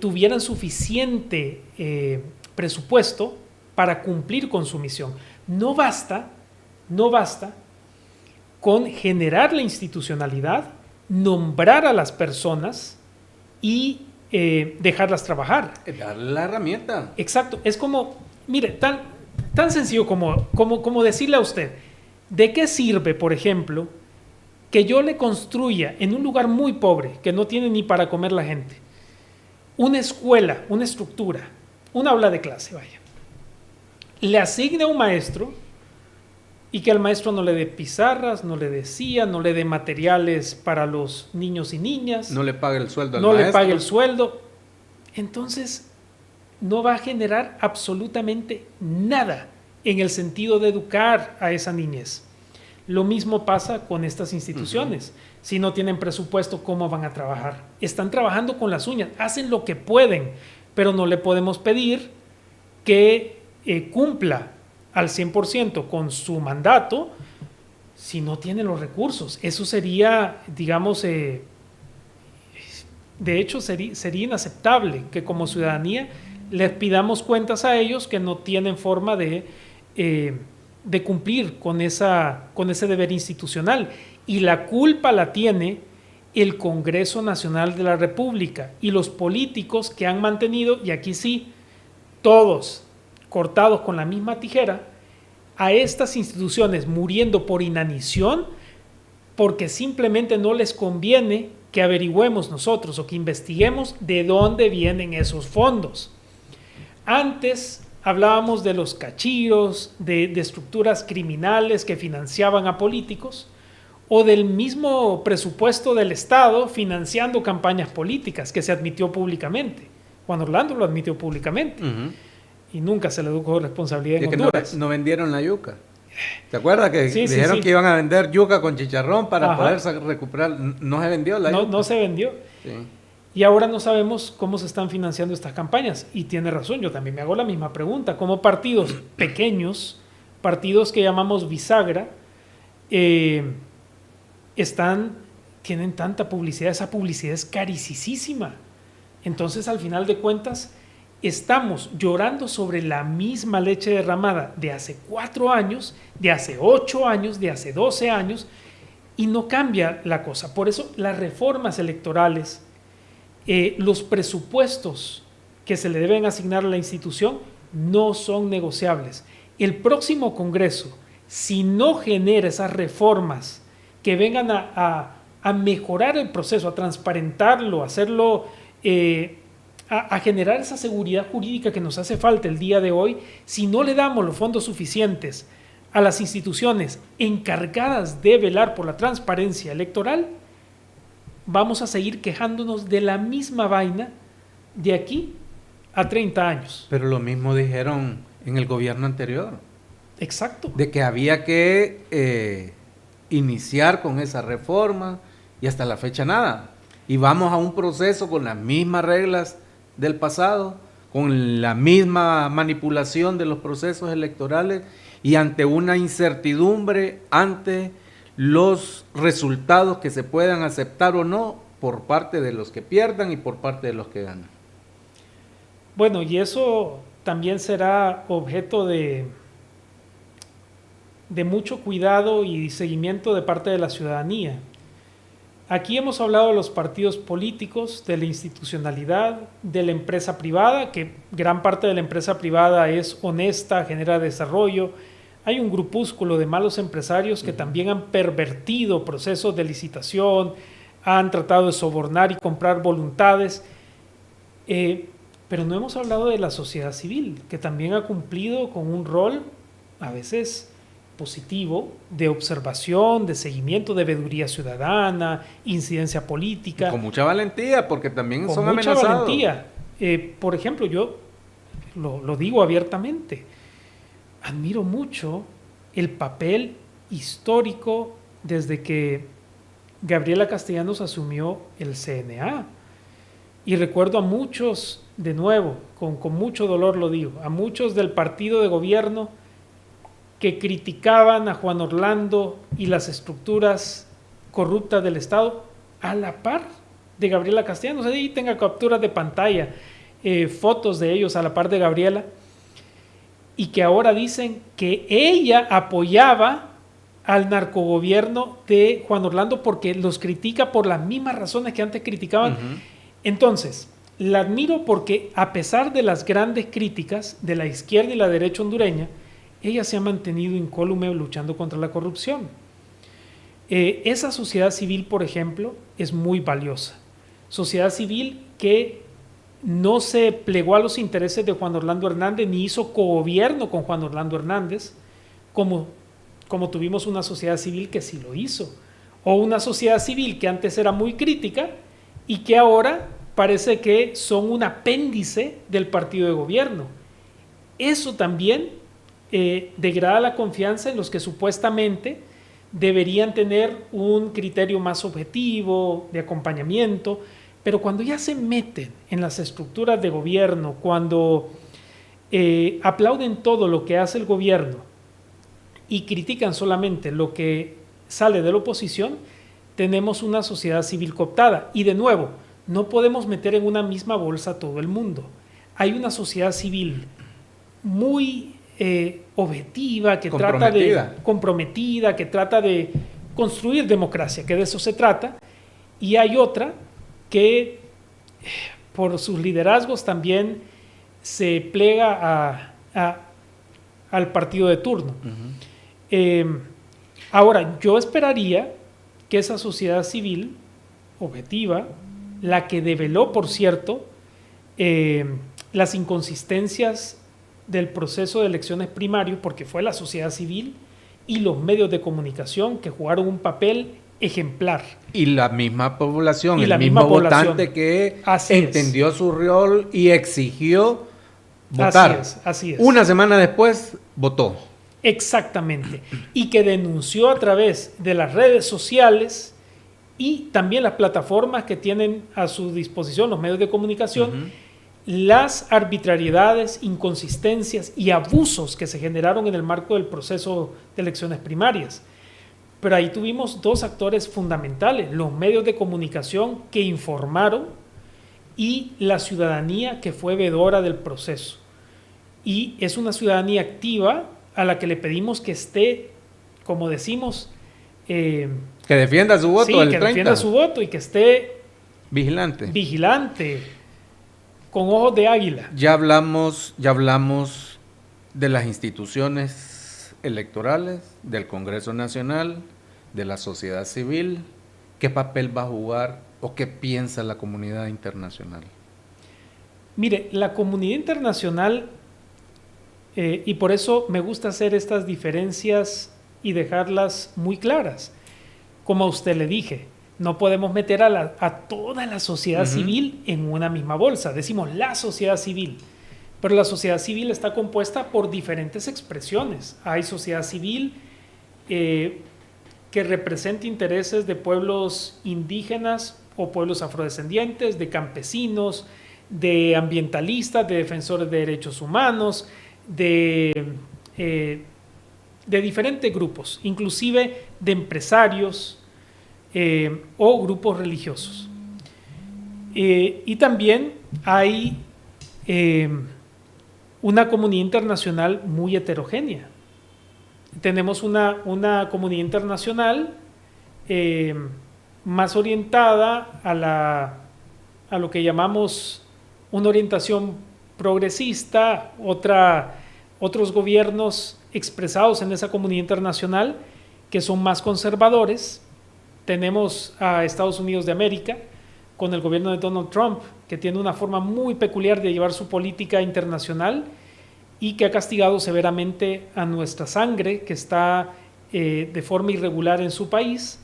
tuvieran suficiente presupuesto para cumplir con su misión. No basta con generar la institucionalidad, nombrar a las personas y dejarlas trabajar. Darle la herramienta. Exacto. Es como, mire, tan sencillo como decirle a usted, ¿de qué sirve, por ejemplo, que yo le construya en un lugar muy pobre, que no tiene ni para comer la gente, una escuela, una estructura, un aula de clase, vaya, le asigne a un maestro y que al maestro no le dé pizarras, no le dé silla, no le dé materiales para los niños y niñas, no le pague el sueldo al no maestro, le pague el sueldo? Entonces no va a generar absolutamente nada en el sentido de educar a esa niñez. Lo mismo pasa con estas instituciones. Si no tienen presupuesto, ¿cómo van a trabajar? Están trabajando con las uñas, hacen lo que pueden, pero no le podemos pedir que cumpla al 100% con su mandato si no tiene los recursos. Eso sería, digamos, de hecho sería inaceptable que como ciudadanía les pidamos cuentas a ellos que no tienen forma de cumplir con ese deber institucional. Y la culpa la tiene el Congreso Nacional de la República y los políticos que han mantenido, y aquí sí, todos cortados con la misma tijera, a estas instituciones muriendo por inanición, porque simplemente no les conviene que averigüemos nosotros o que investiguemos de dónde vienen esos fondos. Antes hablábamos de los cachiros, de estructuras criminales que financiaban a políticos, o del mismo presupuesto del Estado financiando campañas políticas que se admitió públicamente. Juan Orlando lo admitió públicamente. Y nunca se le educó responsabilidad en Honduras. Que no vendieron la yuca. ¿Te acuerdas que dijeron que iban a vender yuca con chicharrón para poder recuperar? No se vendió la yuca. No se vendió. Sí. Y ahora no sabemos cómo se están financiando estas campañas. Y tiene razón, yo también me hago la misma pregunta. ¿Cómo partidos pequeños, partidos que llamamos bisagra, tienen tanta publicidad? Esa publicidad es carísima. Entonces, al final de cuentas, estamos llorando sobre la misma leche derramada de hace 4 años, de hace 8 años, de hace 12 años, y no cambia la cosa. Por eso las reformas electorales, los presupuestos que se le deben asignar a la institución no son negociables. El próximo Congreso, si no genera esas reformas que vengan a mejorar el proceso, a transparentarlo, a hacerlo, a generar esa seguridad jurídica que nos hace falta el día de hoy, si no le damos los fondos suficientes a las instituciones encargadas de velar por la transparencia electoral, vamos a seguir quejándonos de la misma vaina de aquí a 30 años. Pero lo mismo dijeron en el gobierno anterior. Exacto. De que había que iniciar con esa reforma y hasta la fecha nada. Y vamos a un proceso con las mismas reglas del pasado, con la misma manipulación de los procesos electorales y ante una incertidumbre ante los resultados que se puedan aceptar o no por parte de los que pierdan y por parte de los que ganan. Bueno, y eso también será objeto de mucho cuidado y seguimiento de parte de la ciudadanía. Aquí hemos hablado de los partidos políticos, de la institucionalidad, de la empresa privada, que gran parte de la empresa privada es honesta, genera desarrollo. Hay un grupúsculo de malos empresarios que también han pervertido procesos de licitación, han tratado de sobornar y comprar voluntades. Pero no hemos hablado de la sociedad civil, que también ha cumplido con un rol a veces positivo de observación, de seguimiento, de veeduría ciudadana, incidencia política. Con mucha valentía, porque también son mucha amenazados. Valentía. Por ejemplo, yo lo digo abiertamente, admiro mucho el papel histórico desde que Gabriela Castellanos asumió el CNA. Y recuerdo a muchos, de nuevo, con mucho dolor lo digo, a muchos del partido de gobierno que criticaban a Juan Orlando y las estructuras corruptas del Estado a la par de Gabriela Castellanos. Ahí tenga capturas de pantalla, fotos de ellos a la par de Gabriela, y que ahora dicen que ella apoyaba al narcogobierno de Juan Orlando porque los critica por las mismas razones que antes criticaban. Entonces, la admiro porque a pesar de las grandes críticas de la izquierda y la derecha hondureña, ella se ha mantenido incólume luchando contra la corrupción. Esa sociedad civil, por ejemplo, es muy valiosa. Sociedad civil que no se plegó a los intereses de Juan Orlando Hernández ni hizo cogobierno con Juan Orlando Hernández, como tuvimos una sociedad civil que sí lo hizo, o una sociedad civil que antes era muy crítica y que ahora parece que son un apéndice del partido de gobierno. Eso también degrada la confianza en los que supuestamente deberían tener un criterio más objetivo, de acompañamiento, pero cuando ya se meten en las estructuras de gobierno, cuando aplauden todo lo que hace el gobierno y critican solamente lo que sale de la oposición, tenemos una sociedad civil cooptada. Y de nuevo, no podemos meter en una misma bolsa a todo el mundo. Hay una sociedad civil muy objetiva, que comprometida, que trata de construir democracia, que de eso se trata, y hay otra que por sus liderazgos también se plega al partido de turno. Ahora, yo esperaría que esa sociedad civil objetiva, la que develó, por cierto, las inconsistencias del proceso de elecciones primarios, porque fue la sociedad civil y los medios de comunicación que jugaron un papel ejemplar. Y la misma población, el mismo votante que entendió su rol y exigió votar. Así es. Una semana después, votó. Exactamente. Y que denunció a través de las redes sociales y también las plataformas que tienen a su disposición los medios de comunicación, las arbitrariedades, inconsistencias y abusos que se generaron en el marco del proceso de elecciones primarias. Pero ahí tuvimos dos actores fundamentales, los medios de comunicación que informaron y la ciudadanía que fue veedora del proceso. Y es una ciudadanía activa a la que le pedimos que esté, como decimos, que defienda su voto, que defienda su voto y que esté vigilante, con ojos de águila. Ya hablamos de las instituciones electorales, del Congreso Nacional, de la sociedad civil. ¿Qué papel va a jugar o qué piensa la comunidad internacional? Mire, la comunidad internacional, y por eso me gusta hacer estas diferencias y dejarlas muy claras. Como a usted le dije, no podemos meter a toda la sociedad civil en una misma bolsa. Decimos la sociedad civil, pero la sociedad civil está compuesta por diferentes expresiones. Hay sociedad civil que representa intereses de pueblos indígenas o pueblos afrodescendientes, de campesinos, de ambientalistas, de defensores de derechos humanos, de diferentes grupos, inclusive de empresarios o grupos religiosos. Y también hay una comunidad internacional muy heterogénea. Tenemos una comunidad internacional más orientada a lo que llamamos una orientación progresista, otros gobiernos expresados en esa comunidad internacional que son más conservadores. Tenemos a Estados Unidos de América con el gobierno de Donald Trump, que tiene una forma muy peculiar de llevar su política internacional y que ha castigado severamente a nuestra sangre, que está de forma irregular en su país.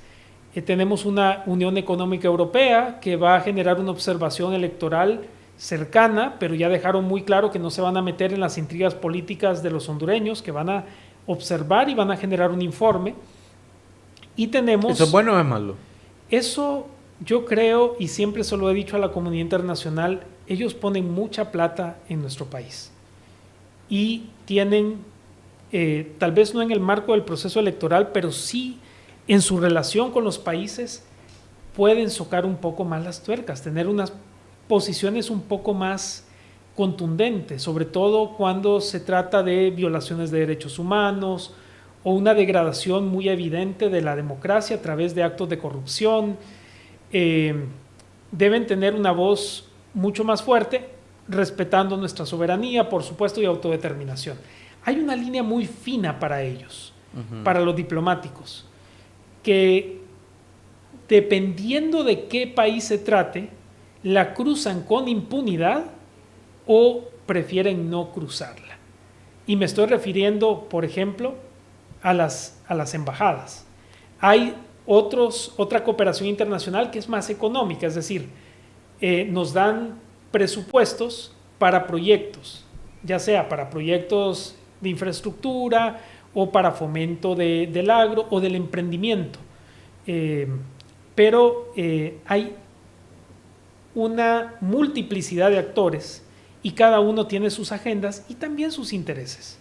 Tenemos una Unión Económica Europea que va a generar una observación electoral cercana, pero ya dejaron muy claro que no se van a meter en las intrigas políticas de los hondureños, que van a observar y van a generar un informe. Y tenemos... ¿Eso es bueno o es malo? Eso yo creo, y siempre se lo he dicho a la comunidad internacional, ellos ponen mucha plata en nuestro país. Y tienen, tal vez no en el marco del proceso electoral, pero sí en su relación con los países, pueden socar un poco más las tuercas, tener unas posiciones un poco más contundentes, sobre todo cuando se trata de violaciones de derechos humanos o una degradación muy evidente de la democracia a través de actos de corrupción. Deben tener una voz mucho más fuerte, respetando nuestra soberanía, por supuesto, y autodeterminación. Hay una línea muy fina para ellos, para los diplomáticos, que dependiendo de qué país se trate, la cruzan con impunidad o prefieren no cruzarla. Y me estoy refiriendo, por ejemplo, a las embajadas. Hay otra cooperación internacional que es más económica, es decir, nos dan presupuestos para proyectos, ya sea para proyectos de infraestructura o para fomento del agro o del emprendimiento. Pero hay una multiplicidad de actores y cada uno tiene sus agendas y también sus intereses.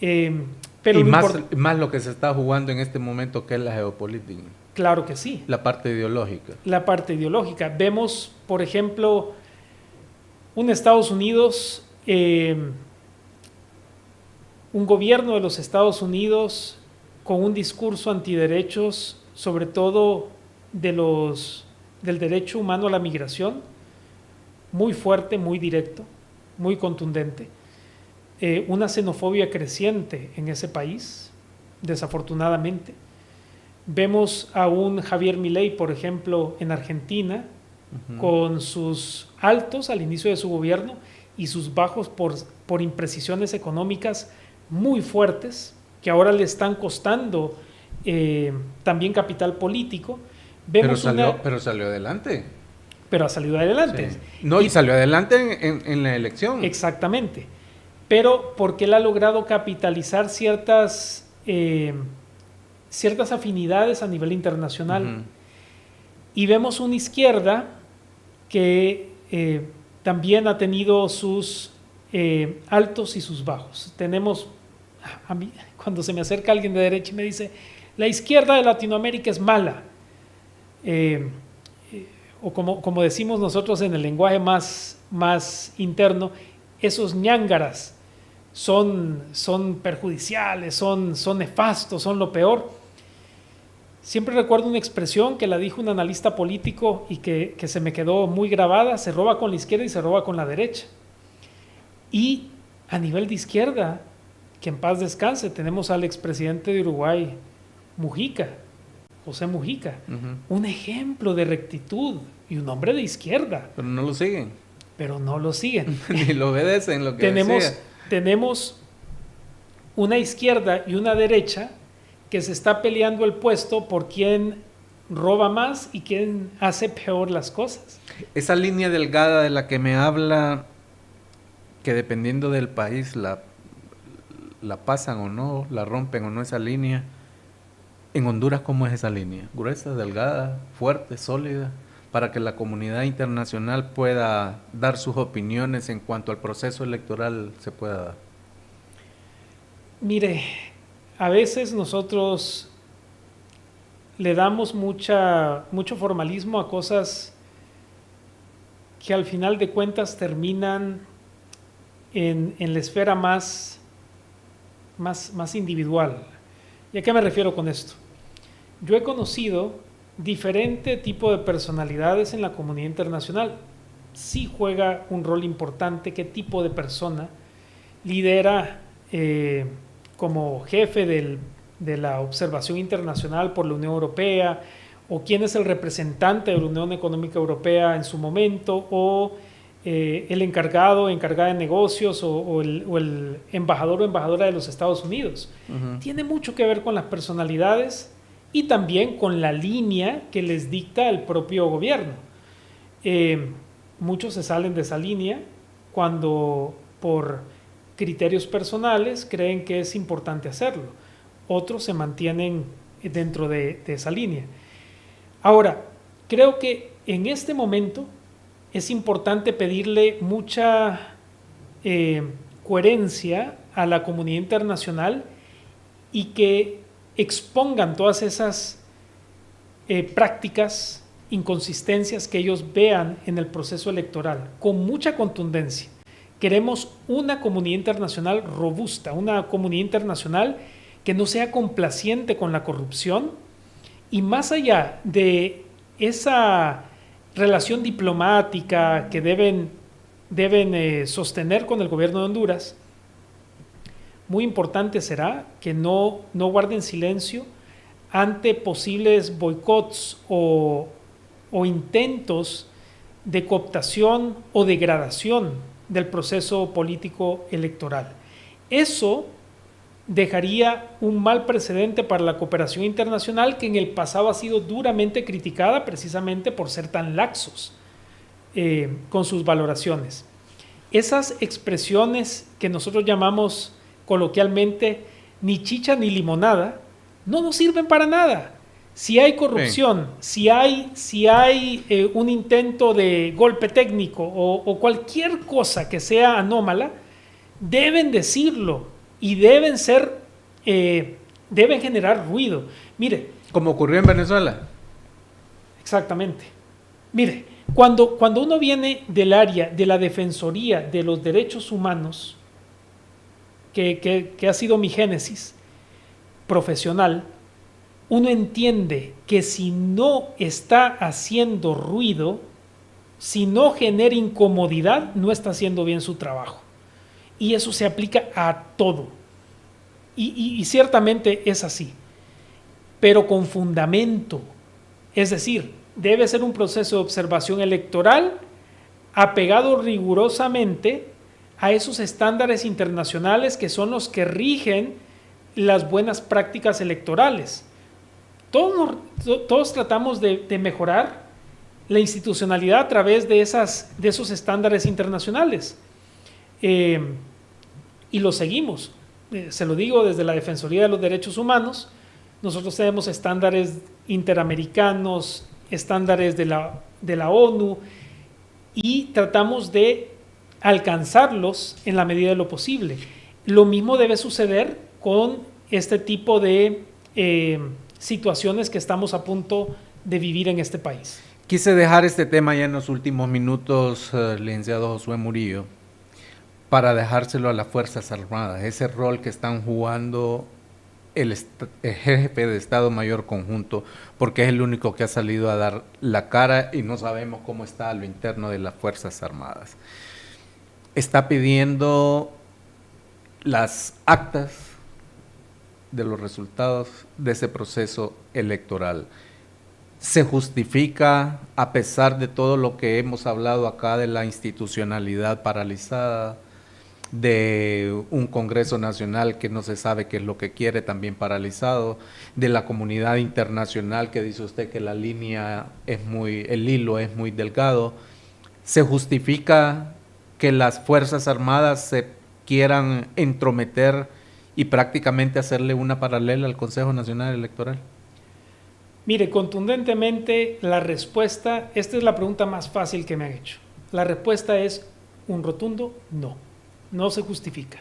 Pero y más lo que se está jugando en este momento, que es la geopolítica. Claro que sí. La parte ideológica. La parte ideológica. Vemos, por ejemplo, un Estados Unidos, un gobierno de los Estados Unidos con un discurso antiderechos, sobre todo del derecho humano a la migración, muy fuerte, muy directo, muy contundente. Una xenofobia creciente en ese país, desafortunadamente. Vemos a un Javier Milei, por ejemplo, en Argentina, con sus altos al inicio de su gobierno y sus bajos por imprecisiones económicas muy fuertes, que ahora le están costando también capital político. Pero salió adelante. Pero ha salido adelante. Sí. No, y salió adelante en la elección. Exactamente. Pero porque él ha logrado capitalizar ciertas afinidades a nivel internacional. Y vemos una izquierda que también ha tenido sus altos y sus bajos. Tenemos, a mí, cuando se me acerca alguien de derecha y me dice, la izquierda de Latinoamérica es mala, o como decimos nosotros en el lenguaje más interno, esos ñángaras son perjudiciales, son nefastos, son lo peor. Siempre recuerdo una expresión que la dijo un analista político y que se me quedó muy grabada: se roba con la izquierda y se roba con la derecha. Y a nivel de izquierda, que en paz descanse, tenemos al expresidente de Uruguay, Mujica, José Mujica, un ejemplo de rectitud y un hombre de izquierda. Pero no lo siguen. Ni lo obedecen lo que decía. Tenemos una izquierda y una derecha que se está peleando el puesto por quién roba más y quién hace peor las cosas. Esa línea delgada de la que me habla, que dependiendo del país la pasan o no, la rompen o no esa línea. En Honduras, ¿cómo es esa línea? ¿Gruesa, delgada, fuerte, sólida? para que la comunidad internacional pueda dar sus opiniones en cuanto al proceso electoral se pueda dar? Mire, a veces nosotros le damos mucho formalismo a cosas que al final de cuentas terminan en la esfera más individual. ¿Y a qué me refiero con esto? Yo he conocido diferente tipo de personalidades en la comunidad internacional. Sí juega un rol importante qué tipo de persona lidera como jefe de la observación internacional por la Unión Europea, o quién es el representante de la Unión Económica Europea en su momento, o el encargada de negocios, o el embajador o embajadora de los Estados Unidos. Tiene mucho que ver con las personalidades y también con la línea que les dicta el propio gobierno. Muchos se salen de esa línea cuando por criterios personales creen que es importante hacerlo. Otros se mantienen dentro de esa línea. Ahora, creo que en este momento es importante pedirle mucha coherencia a la comunidad internacional y que expongan todas esas prácticas, inconsistencias que ellos vean en el proceso electoral con mucha contundencia. Queremos una comunidad internacional robusta, una comunidad internacional que no sea complaciente con la corrupción, y más allá de esa relación diplomática que deben sostener con el gobierno de Honduras, muy importante será que no guarden silencio ante posibles boicots o intentos de cooptación o degradación del proceso político electoral. Eso dejaría un mal precedente para la cooperación internacional, que en el pasado ha sido duramente criticada precisamente por ser tan laxos con sus valoraciones. Esas expresiones que nosotros llamamos coloquialmente ni chicha ni limonada no nos sirven para nada. Si hay corrupción, sí. si hay un intento de golpe técnico o cualquier cosa que sea anómala, deben decirlo y deben generar ruido. Mire, como ocurrió en Venezuela. Exactamente. Mire, cuando uno viene del área de la Defensoría de los Derechos Humanos, que ha sido mi génesis profesional, uno entiende que si no está haciendo ruido, si no genera incomodidad, no está haciendo bien su trabajo. Y eso se aplica a todo. Y ciertamente es así, pero con fundamento. Es decir, debe ser un proceso de observación electoral apegado rigurosamente a esos estándares internacionales que son los que rigen las buenas prácticas electorales. Todos tratamos de mejorar la institucionalidad a través de esos estándares internacionales. Y lo seguimos. Se lo digo desde la Defensoría de los Derechos Humanos. Nosotros tenemos estándares interamericanos, estándares de la ONU, y tratamos de alcanzarlos en la medida de lo posible. Lo mismo debe suceder con este tipo de situaciones que estamos a punto de vivir en este país. Quise dejar este tema ya en los últimos minutos, licenciado Josué Murillo, para dejárselo a las Fuerzas Armadas, ese rol que están jugando el jefe de Estado Mayor Conjunto, porque es el único que ha salido a dar la cara y no sabemos cómo está a lo interno de las Fuerzas Armadas. Está pidiendo las actas de los resultados de ese proceso electoral. Se justifica, a pesar de todo lo que hemos hablado acá de la institucionalidad paralizada, de un Congreso Nacional que no se sabe qué es lo que quiere, también paralizado, de la comunidad internacional que dice usted que la línea el hilo es muy delgado. Se justifica que las Fuerzas Armadas se quieran entrometer y prácticamente hacerle una paralela al Consejo Nacional Electoral. Mire, contundentemente la respuesta, esta es la pregunta más fácil que me han hecho. La respuesta es un rotundo no, no se justifica.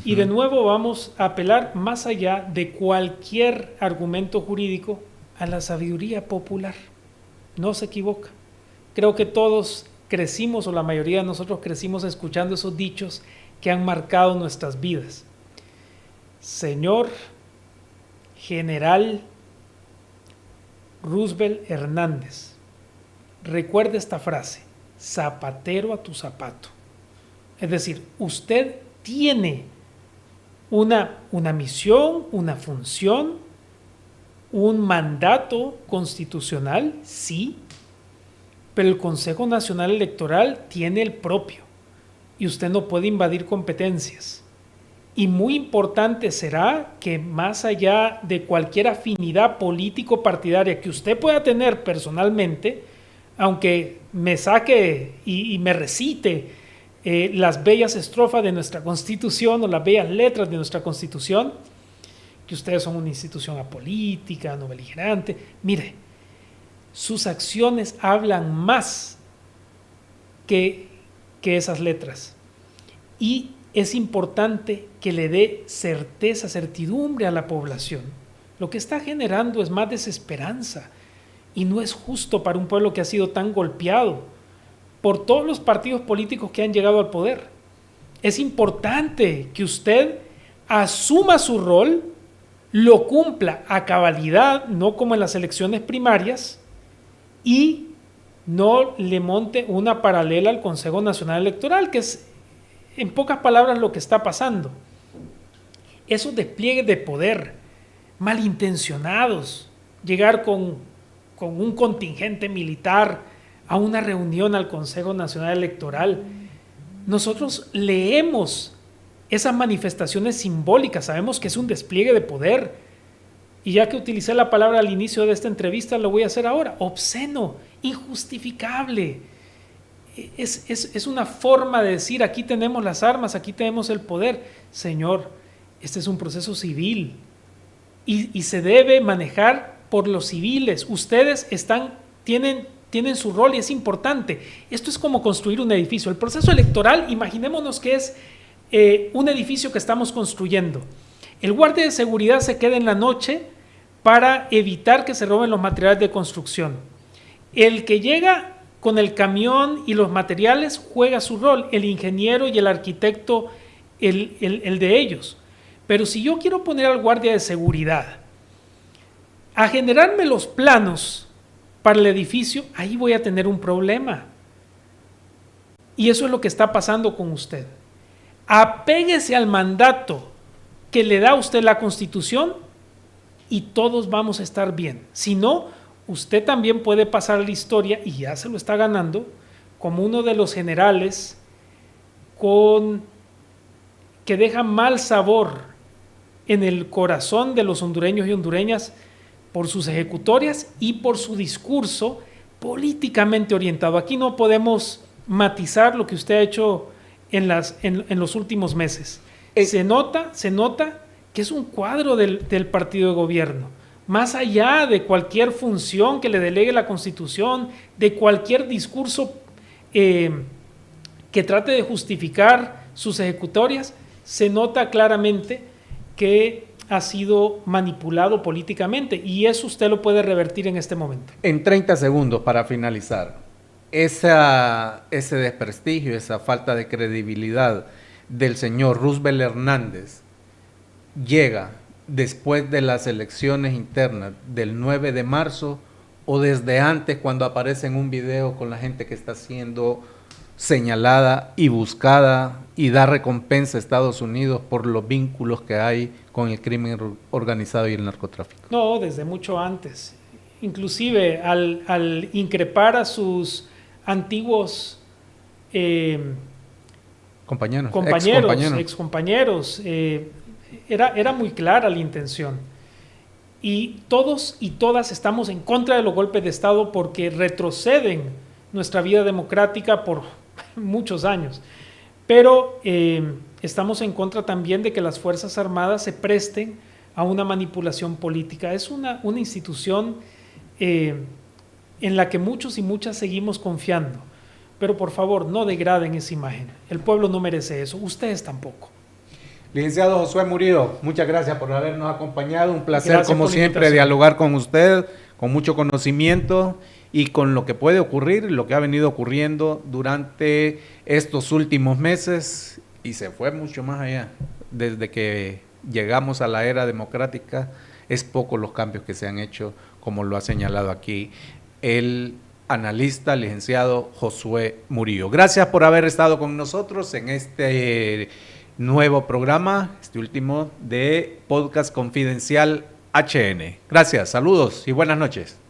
Y de nuevo vamos a apelar más allá de cualquier argumento jurídico a la sabiduría popular. No se equivoca. Creo que todos crecimos, o la mayoría de nosotros crecimos escuchando esos dichos que han marcado nuestras vidas. Señor General Roosevelt Hernández, recuerde esta frase: zapatero a tu zapato. Es decir, usted tiene una misión, una función, un mandato constitucional, sí, pero el Consejo Nacional Electoral tiene el propio y usted no puede invadir competencias. Y muy importante será que, más allá de cualquier afinidad político-partidaria que usted pueda tener personalmente, aunque me saque y me recite las bellas estrofas de nuestra Constitución o las bellas letras de nuestra Constitución, que ustedes son una institución apolítica, no beligerante, mire, sus acciones hablan más que esas letras. Y es importante que le dé certeza, certidumbre a la población. Lo que está generando es más desesperanza y no es justo para un pueblo que ha sido tan golpeado por todos los partidos políticos que han llegado al poder. Es importante que usted asuma su rol, lo cumpla a cabalidad, no como en las elecciones primarias, y no le monte una paralela al Consejo Nacional Electoral, que es, en pocas palabras, lo que está pasando. Esos despliegues de poder malintencionados, llegar con un contingente militar a una reunión al Consejo Nacional Electoral. Nosotros leemos esas manifestaciones simbólicas, sabemos que es un despliegue de poder. Y ya que utilicé la palabra al inicio de esta entrevista, lo voy a hacer ahora: obsceno, injustificable. Es una forma de decir: aquí tenemos las armas, aquí tenemos el poder. Señor, este es un proceso civil y se debe manejar por los civiles. Ustedes tienen su rol y es importante. Esto es como construir un edificio. El proceso electoral, imaginémonos que es un edificio que estamos construyendo. El guardia de seguridad se queda en la noche para evitar que se roben los materiales de construcción. El que llega con el camión y los materiales juega su rol, el ingeniero y el arquitecto el de ellos. Pero si yo quiero poner al guardia de seguridad a generarme los planos para el edificio, ahí voy a tener un problema. Y eso es lo que está pasando con usted. Apéguese al mandato que le da a usted la Constitución y todos vamos a estar bien. Si no, usted también puede pasar a la historia, y ya se lo está ganando, como uno de los generales que deja mal sabor en el corazón de los hondureños y hondureñas por sus ejecutorias y por su discurso políticamente orientado. Aquí no podemos matizar lo que usted ha hecho en los últimos meses. Se nota que es un cuadro del partido de gobierno. Más allá de cualquier función que le delegue la Constitución, de cualquier discurso que trate de justificar sus ejecutorias, se nota claramente que ha sido manipulado políticamente, y eso usted lo puede revertir en este momento. En 30 segundos para finalizar, ese desprestigio, esa falta de credibilidad del señor Roosevelt Hernández llega después de las elecciones internas del 9 de marzo o desde antes, cuando aparece en un video con la gente que está siendo señalada y buscada y da recompensa a Estados Unidos por los vínculos que hay con el crimen organizado y el narcotráfico? No, desde mucho antes. Inclusive al increpar a sus antiguos excompañeros, era muy clara la intención. Y todos y todas estamos en contra de los golpes de Estado porque retroceden nuestra vida democrática por muchos años. Pero estamos en contra también de que las Fuerzas Armadas se presten a una manipulación política. Es una institución en la que muchos y muchas seguimos confiando. Pero por favor, no degraden esa imagen. El pueblo no merece eso, ustedes tampoco. Licenciado Josué Murillo, muchas gracias por habernos acompañado. Un placer, Gracias como por la siempre, invitación. dialogar con usted, con mucho conocimiento y con lo que puede ocurrir, lo que ha venido ocurriendo durante estos últimos meses y se fue mucho más allá. Desde que llegamos a la era democrática, es poco los cambios que se han hecho, como lo ha señalado aquí el analista, licenciado Josué Murillo. Gracias por haber estado con nosotros en este nuevo programa, este último de Podcast Confidencial HN. Gracias, saludos y buenas noches.